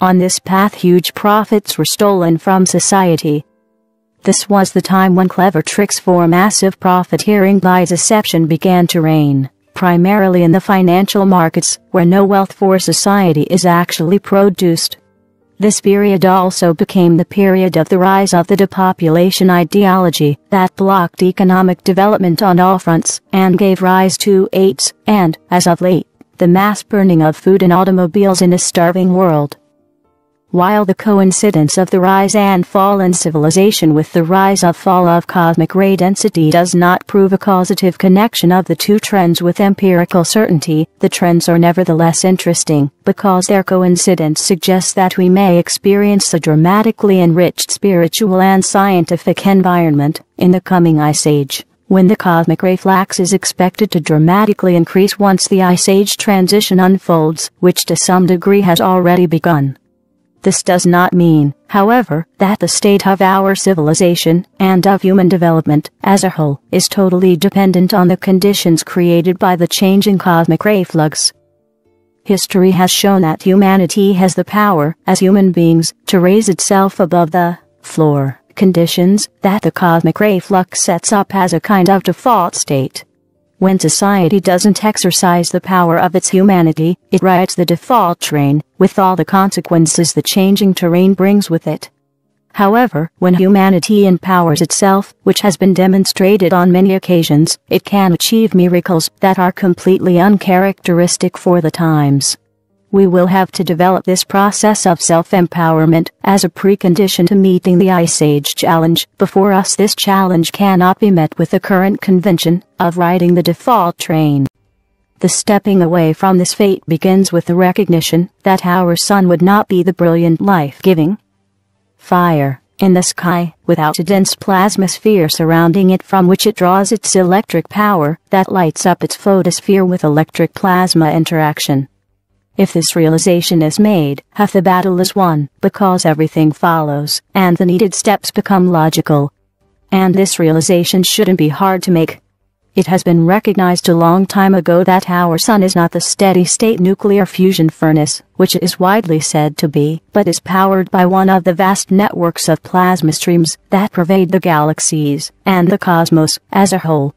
On this path huge profits were stolen from society. This was the time when clever tricks for massive profiteering by deception began to reign, primarily in the financial markets, where no wealth for society is actually produced. This period also became the period of the rise of the depopulation ideology that blocked economic development on all fronts and gave rise to AIDS and, as of late, the mass burning of food and automobiles in a starving world. While the coincidence of the rise and fall in civilization with the rise of fall of cosmic ray density does not prove a causative connection of the two trends with empirical certainty, the trends are nevertheless interesting, because their coincidence suggests that we may experience a dramatically enriched spiritual and scientific environment in the coming Ice Age, when the cosmic ray flux is expected to dramatically increase once the Ice Age transition unfolds, which to some degree has already begun. This does not mean, however, that the state of our civilization and of human development as a whole is totally dependent on the conditions created by the changing cosmic ray flux. History has shown that humanity has the power, as human beings, to raise itself above the floor conditions that the cosmic ray flux sets up as a kind of default state. When society doesn't exercise the power of its humanity, it rides the default train, with all the consequences the changing terrain brings with it. However, when humanity empowers itself, which has been demonstrated on many occasions, it can achieve miracles that are completely uncharacteristic for the times. We will have to develop this process of self-empowerment as a precondition to meeting the Ice Age challenge. Before us, this challenge cannot be met with the current convention of riding the default train. The stepping away from this fate begins with the recognition that our sun would not be the brilliant life-giving fire in the sky without a dense plasmasphere surrounding it from which it draws its electric power that lights up its photosphere with electric plasma interaction. If this realization is made, half the battle is won, because everything follows, and the needed steps become logical. And this realization shouldn't be hard to make. It has been recognized a long time ago that our sun is not the steady-state nuclear fusion furnace, which it is widely said to be, but is powered by one of the vast networks of plasma streams that pervade the galaxies and the cosmos as a whole.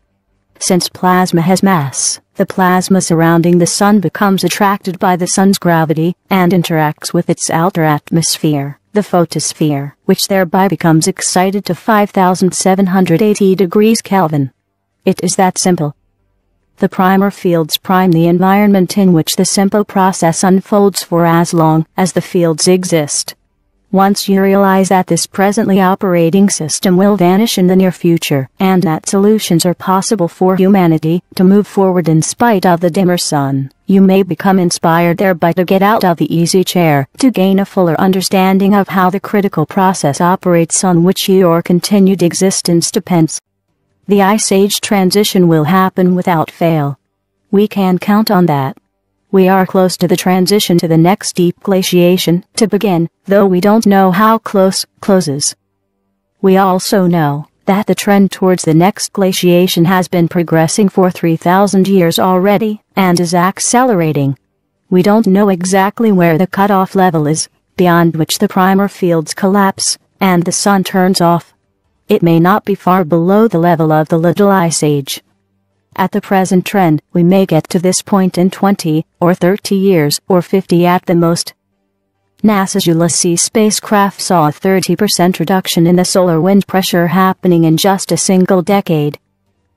Since plasma has mass, The plasma surrounding the sun becomes attracted by the sun's gravity and interacts with its outer atmosphere, the photosphere, which thereby becomes excited to 5,780 degrees Kelvin. It is that simple. The primer fields prime the environment in which the simple process unfolds for as long as the fields exist. Once you realize that this presently operating system will vanish in the near future, and that solutions are possible for humanity to move forward in spite of the dimmer sun, you may become inspired thereby to get out of the easy chair, to gain a fuller understanding of how the critical process operates on which your continued existence depends. The Ice Age transition will happen without fail. We can count on that. We are close to the transition to the next deep glaciation to begin, though we don't know how closes. We also know that the trend towards the next glaciation has been progressing for 3,000 years already, and is accelerating. We don't know exactly where the cutoff level is, beyond which the primer fields collapse, and the sun turns off. It may not be far below the level of the Little Ice Age. At the present trend, we may get to this point in 20 or 30 years, or 50 at the most. NASA's Ulysses spacecraft saw a 30% reduction in the solar wind pressure happening in just a single decade.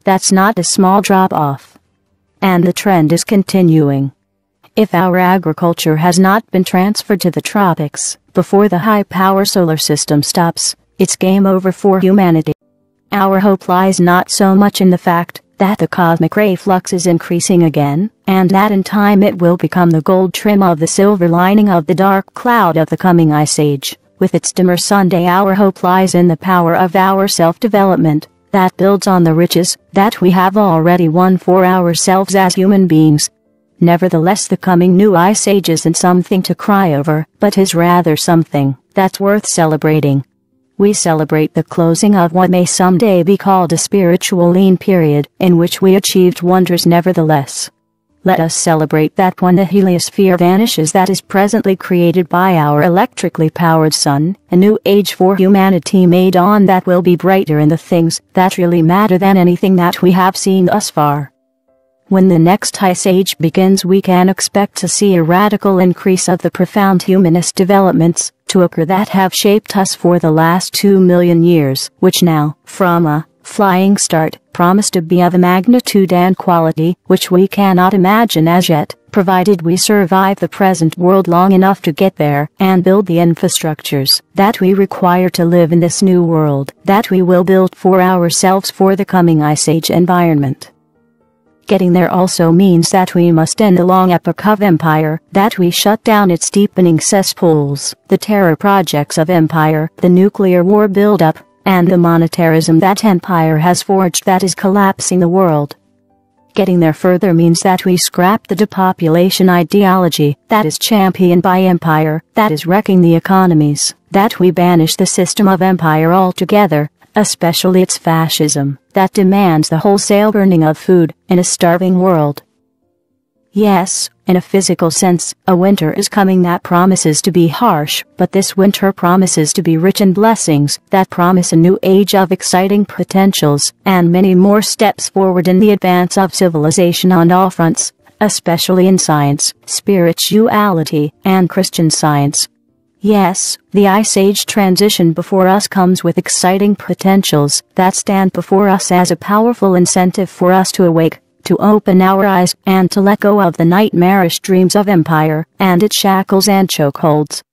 That's not a small drop-off. And the trend is continuing. If our agriculture has not been transferred to the tropics before the high-power solar system stops, it's game over for humanity. Our hope lies not so much in the fact that the cosmic ray flux is increasing again, and that in time it will become the gold trim of the silver lining of the dark cloud of the coming Ice Age. With its dimmer Sunday, our hope lies in the power of our self-development, that builds on the riches that we have already won for ourselves as human beings. Nevertheless, the coming new Ice Age isn't something to cry over, but is rather something that's worth celebrating. We celebrate the closing of what may someday be called a spiritual lean period, in which we achieved wonders nevertheless. Let us celebrate that when the heliosphere vanishes that is presently created by our electrically powered sun, a new age for humanity may dawn that will be brighter in the things that really matter than anything that we have seen thus far. When the next Ice Age begins, we can expect to see a radical increase of the profound humanist developments to occur that have shaped us for the last 2 million years, which now, from a flying start, promise to be of a magnitude and quality which we cannot imagine as yet, provided we survive the present world long enough to get there and build the infrastructures that we require to live in this new world that we will build for ourselves for the coming Ice Age environment. Getting there also means that we must end the long epoch of empire, that we shut down its deepening cesspools, the terror projects of empire, the nuclear war buildup, and the monetarism that empire has forged that is collapsing the world. Getting there further means that we scrap the depopulation ideology that is championed by empire, that is wrecking the economies, that we banish the system of empire altogether, especially its fascism, that demands the wholesale burning of food in a starving world. Yes, in a physical sense, a winter is coming that promises to be harsh, but this winter promises to be rich in blessings that promise a new age of exciting potentials, and many more steps forward in the advance of civilization on all fronts, especially in science, spirituality, and Christian Science. Yes, the Ice Age transition before us comes with exciting potentials that stand before us as a powerful incentive for us to awake, to open our eyes, and to let go of the nightmarish dreams of empire and its shackles and chokeholds.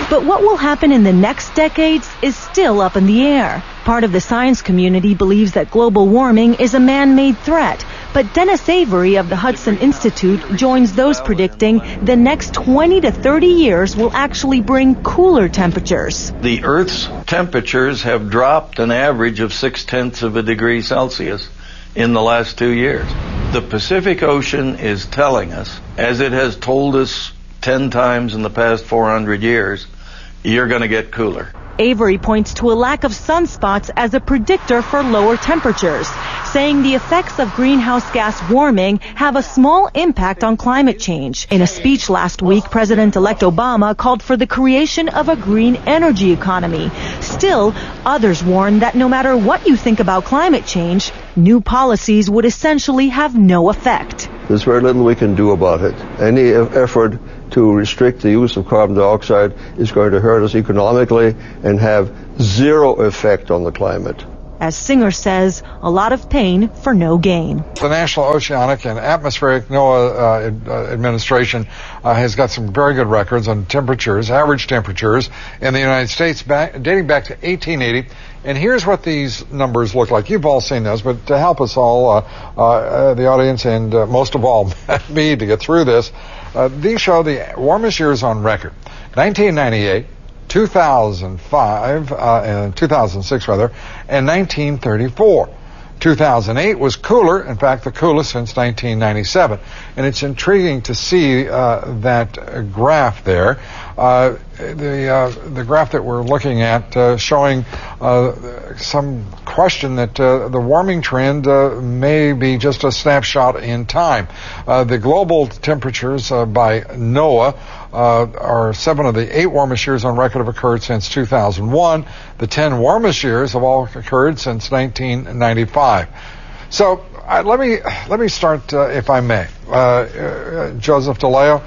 But what will happen in the next decades is still up in the air. Part of the science community believes that global warming is a man-made threat, but Dennis Avery of the Hudson Institute joins those predicting the next 20 to 30 years will actually bring cooler temperatures. The Earth's temperatures have dropped an average of 0.6 degrees Celsius in the last 2 years. The Pacific Ocean is telling us, as it has told us 10 times in the past 400 years, you're going to get cooler. Avery points to a lack of sunspots as a predictor for lower temperatures, saying the effects of greenhouse gas warming have a small impact on climate change. In a speech last week, President-elect Obama called for the creation of a green energy economy. Still Still, others warn that no matter what you think about climate change, new policies would essentially have no effect. There's very little we can do about it. Any effort to restrict the use of carbon dioxide is going to hurt us economically and have zero effect on the climate. As Singer says, a lot of pain for no gain. The National Oceanic and Atmospheric NOAA administration has got some very good records on temperatures, average temperatures in the United States dating back to 1880. And here's what these numbers look like. You've all seen those, but to help us all, the audience, and most of all me to get through this, these show the warmest years on record. 1998, 2005, and 2006 rather, and 1934. 2008 was cooler, in fact the coolest since 1997. And it's intriguing to see that graph there. The graph that we're looking at showing some question that the warming trend may be just a snapshot in time. The global temperatures by NOAA are 7 of the 8 warmest years on record have occurred since 2001. The 10 warmest years have all occurred since 1995. So let me start, if I may. Joseph DeLeo,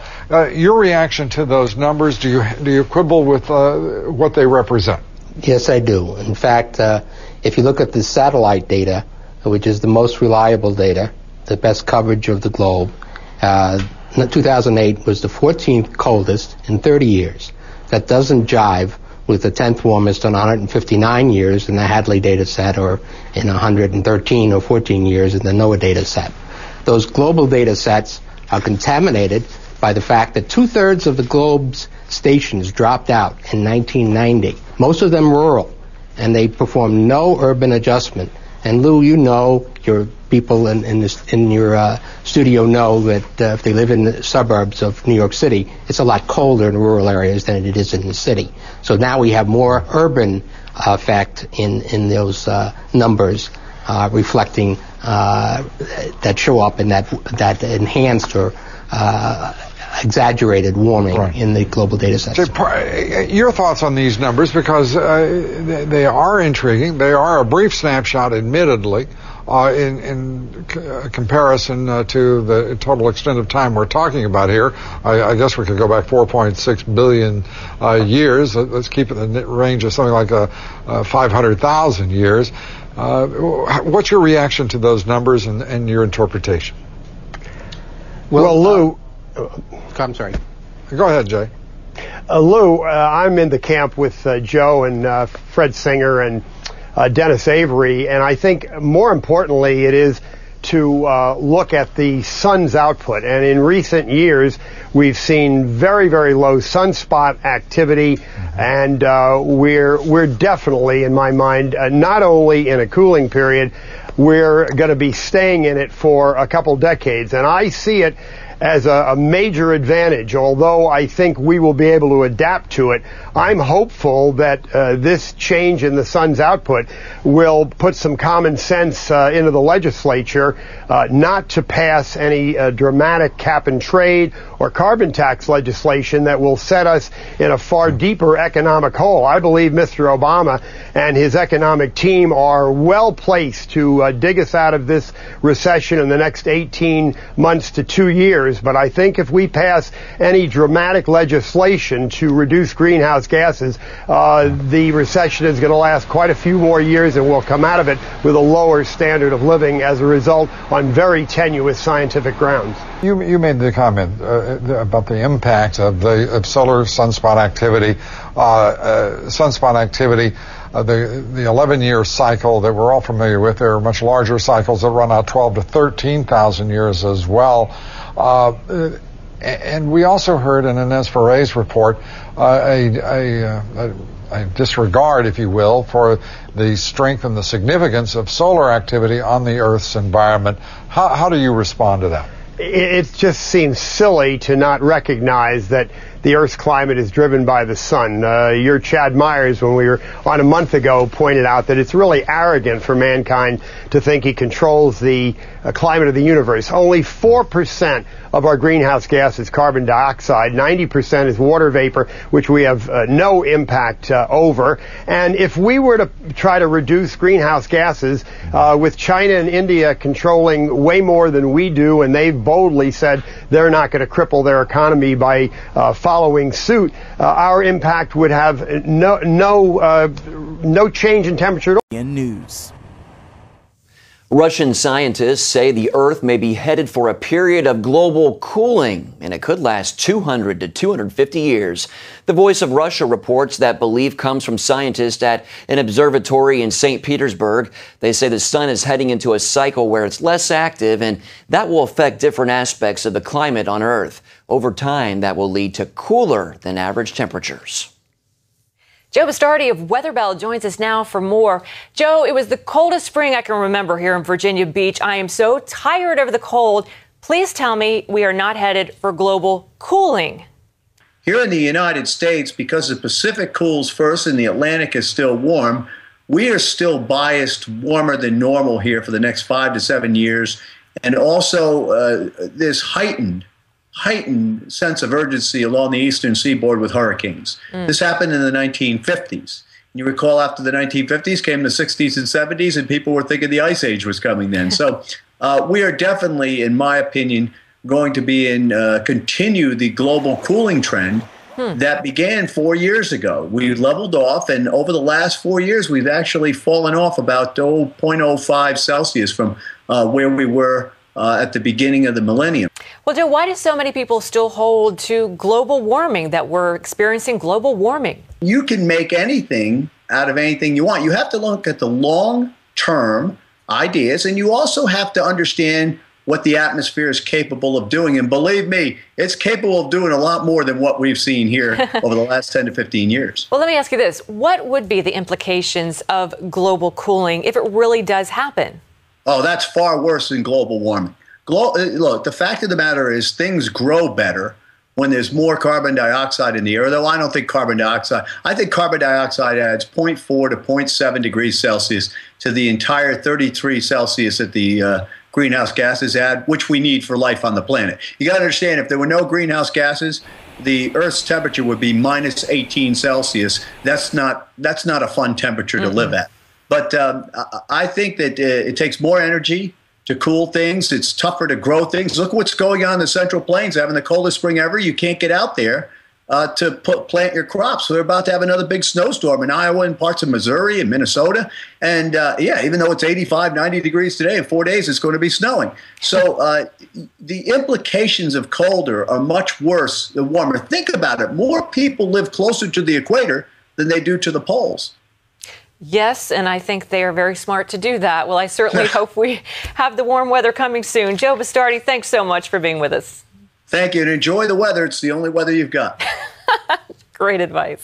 your reaction to those numbers, do you quibble with what they represent? Yes, I do. In fact, if you look at the satellite data, which is the most reliable data, the best coverage of the globe, 2008 was the 14th coldest in 30 years. That doesn't jive with the 10th warmest on 159 years in the Hadley data set, or in 113 or 14 years in the NOAA data set. Those global data sets are contaminated by the fact that 2/3 of the globe's stations dropped out in 1990, most of them rural, and they performed no urban adjustment. And Lou, you know, your people in your studio know that if they live in the suburbs of New York City, it's a lot colder in rural areas than it is in the city. So now we have more urban effect in those numbers reflecting that show up in that enhanced or exaggerated warming in the global data sets. Your thoughts on these numbers, because they are intriguing. They are a brief snapshot, admittedly, in comparison to the total extent of time we're talking about here. I guess we could go back 4.6 billion years. Let's keep it in the range of something like 500,000 years. What's your reaction to those numbers and your interpretation? Well, Lou... I'm sorry. Go ahead, Jay. Lou, I'm in the camp with Joe and Fred Singer and Dennis Avery, and I think more importantly it is to look at the sun's output. And in recent years, we've seen very, very low sunspot activity, and we're definitely, in my mind, not only in a cooling period, we're going to be staying in it for a couple decades. And I see it as a major advantage, although I think we will be able to adapt to it. I'm hopeful that this change in the sun's output will put some common sense into the legislature not to pass any dramatic cap and trade or carbon tax legislation that will set us in a far deeper economic hole. I believe Mr. Obama and his economic team are well placed to dig us out of this recession in the next 18 months to 2 years. But I think if we pass any dramatic legislation to reduce greenhouse gases, the recession is going to last quite a few more years, and we'll come out of it with a lower standard of living as a result on very tenuous scientific grounds. You made the comment about the impact of solar sunspot activity. The 11-year cycle that we're all familiar with. There are much larger cycles that run out 12 to 13,000 years as well. And we also heard in Inez Ferre's report a disregard, if you will, for the strength and the significance of solar activity on the Earth's environment. How do you respond to that? It just seems silly to not recognize that the Earth's climate is driven by the sun. Your Chad Myers, when we were on a month ago, pointed out that it's really arrogant for mankind to think he controls the climate of the universe. Only 4% of our greenhouse gas is carbon dioxide. 90% is water vapor, which we have no impact over. And if we were to try to reduce greenhouse gases, with China and India controlling way more than we do, and they've boldly said they're not going to cripple their economy by following suit, our impact would have no change in temperature. News. Russian scientists say the Earth may be headed for a period of global cooling, and it could last 200 to 250 years. The Voice of Russia reports that belief comes from scientists at an observatory in St. Petersburg. They say the sun is heading into a cycle where it's less active, and that will affect different aspects of the climate on Earth. Over time, that will lead to cooler than average temperatures. Joe Bastardi of Weather Bell joins us now for more. Joe, it was the coldest spring I can remember here in Virginia Beach. I am so tired of the cold. Please tell me we are not headed for global cooling. Here in the United States, because the Pacific cools first and the Atlantic is still warm, we are still biased warmer than normal here for the next 5 to 7 years. And also this heightened sense of urgency along the eastern seaboard with hurricanes. This happened in the 1950s. You recall after the 1950s came the 60s and 70s, and people were thinking the Ice Age was coming then. So we are definitely, in my opinion, going to be continue the global cooling trend that began 4 years ago. We leveled off, and over the last 4 years, we've actually fallen off about 0.05 Celsius from where we were at the beginning of the millennium. Well, Joe, why do so many people still hold to global warming, that we're experiencing global warming? You can make anything out of anything you want. You have to look at the long-term ideas, and you also have to understand what the atmosphere is capable of doing. And believe me, it's capable of doing a lot more than what we've seen here over the last 10 to 15 years. Well, let me ask you this. What would be the implications of global cooling if it really does happen? Oh, that's far worse than global warming. Look, the fact of the matter is things grow better when there's more carbon dioxide in the air, though I don't think carbon dioxide adds 0.4 to 0.7 degrees Celsius to the entire 33 Celsius that the greenhouse gases add, which we need for life on the planet. You got to understand, if there were no greenhouse gases, the Earth's temperature would be minus 18 Celsius. That's not a fun temperature to live at. But I think that it takes more energy to cool things. It's tougher to grow things. Look what's going on in the Central Plains, having the coldest spring ever. You can't get out there to plant your crops. So they're about to have another big snowstorm in Iowa and parts of Missouri and Minnesota. And yeah, even though it's 85, 90 degrees today, in 4 days it's going to be snowing. So the implications of colder are much worse than warmer. Think about it. More people live closer to the equator than they do to the poles. Yes, and I think they are very smart to do that. Well, I certainly hope we have the warm weather coming soon. Joe Bastardi, thanks so much for being with us. Thank you, and enjoy the weather. It's the only weather you've got. Great advice.